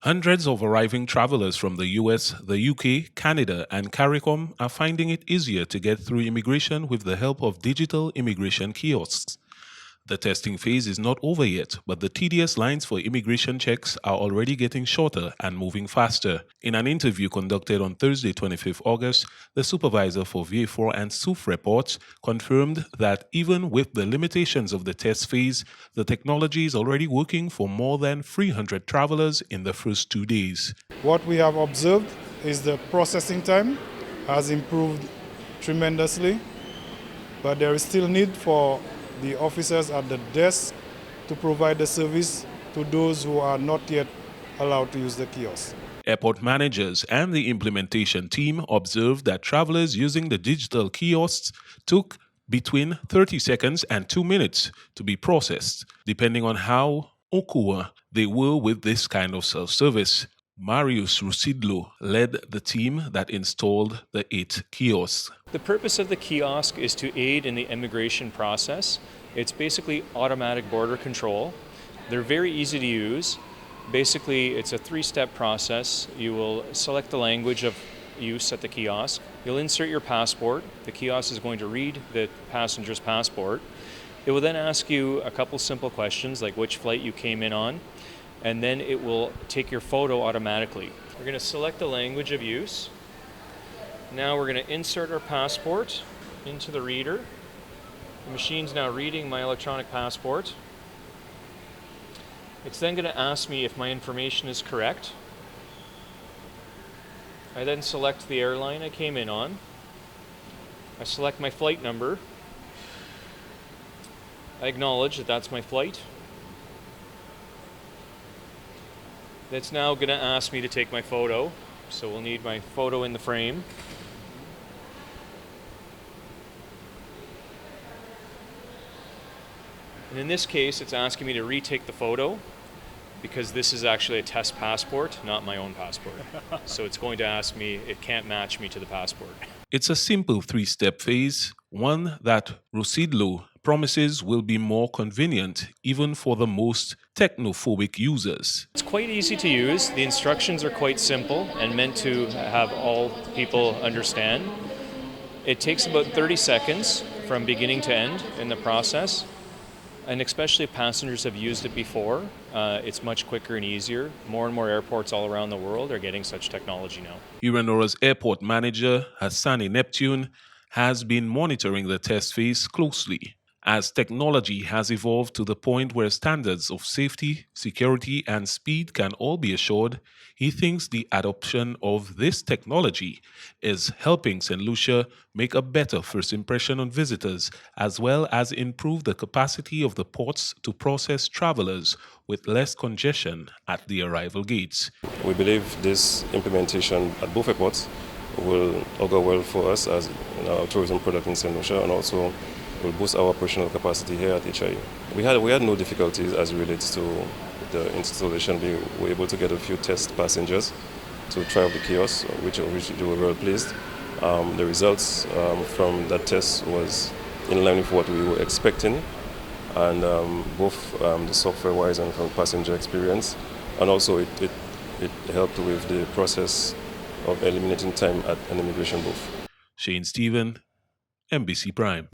Hundreds of arriving travelers from the US, the UK, Canada, and CARICOM are finding it easier to get through immigration with the help of digital immigration kiosks. The testing phase is not over yet, but the tedious lines for immigration checks are already getting shorter and moving faster. In an interview conducted on Thursday, 25th August, the supervisor for VA4 and SUF reports confirmed that even with the limitations of the test phase, the technology is already working for more than 300 travelers in the first 2 days. What we have observed is the processing time has improved tremendously, but there is still need for the officers at the desk to provide the service to those who are not yet allowed to use the kiosk. Airport managers and the implementation team observed that travelers using the digital kiosks took between 30 seconds and 2 minutes to be processed, depending on how awkward they were with this kind of self-service. Marius Rusidlo led the team that installed the 8 kiosks. The purpose of the kiosk is to aid in the immigration process. It's basically automatic border control. They're very easy to use. Basically, it's a 3-step process. You will select the language of use at the kiosk. You'll insert your passport. The kiosk is going to read the passenger's passport. It will then ask you a couple simple questions like which flight you came in on, and then it will take your photo automatically. We're going to select the language of use. Now we're going to insert our passport into the reader. The machine's now reading my electronic passport. It's then going to ask me if my information is correct. I then select the airline I came in on. I select my flight number. I acknowledge that that's my flight. It's now going to ask me to take my photo, so we'll need my photo in the frame. And in this case, it's asking me to retake the photo because this is actually a test passport, not my own passport. So it's going to ask me, it can't match me to the passport. It's a simple 3-step phase, one that Rusidlo promises will be more convenient even for the most technophobic users. It's quite easy to use. The instructions are quite simple and meant to have all people understand. It takes about 30 seconds from beginning to end in the process. And especially if passengers have used it before, it's much quicker and easier. More and more airports all around the world are getting such technology now. Uranora's airport manager, Hassani Neptune, has been monitoring the test phase closely. As technology has evolved to the point where standards of safety, security, and speed can all be assured, he thinks the adoption of this technology is helping Saint Lucia make a better first impression on visitors, as well as improve the capacity of the ports to process travelers with less congestion at the arrival gates. We believe this implementation at both airports will augur well for us as our tourism product in Saint Lucia, and also will boost our operational capacity here at HIE. We had no difficulties as it relates to the installation. We were able to get a few test passengers to try out the kiosk, which they were very pleased. The results from that test was in line with what we were expecting, and both the software-wise and from passenger experience, and also it helped with the process of eliminating time at an immigration booth. Shane Stephen, NBC Prime.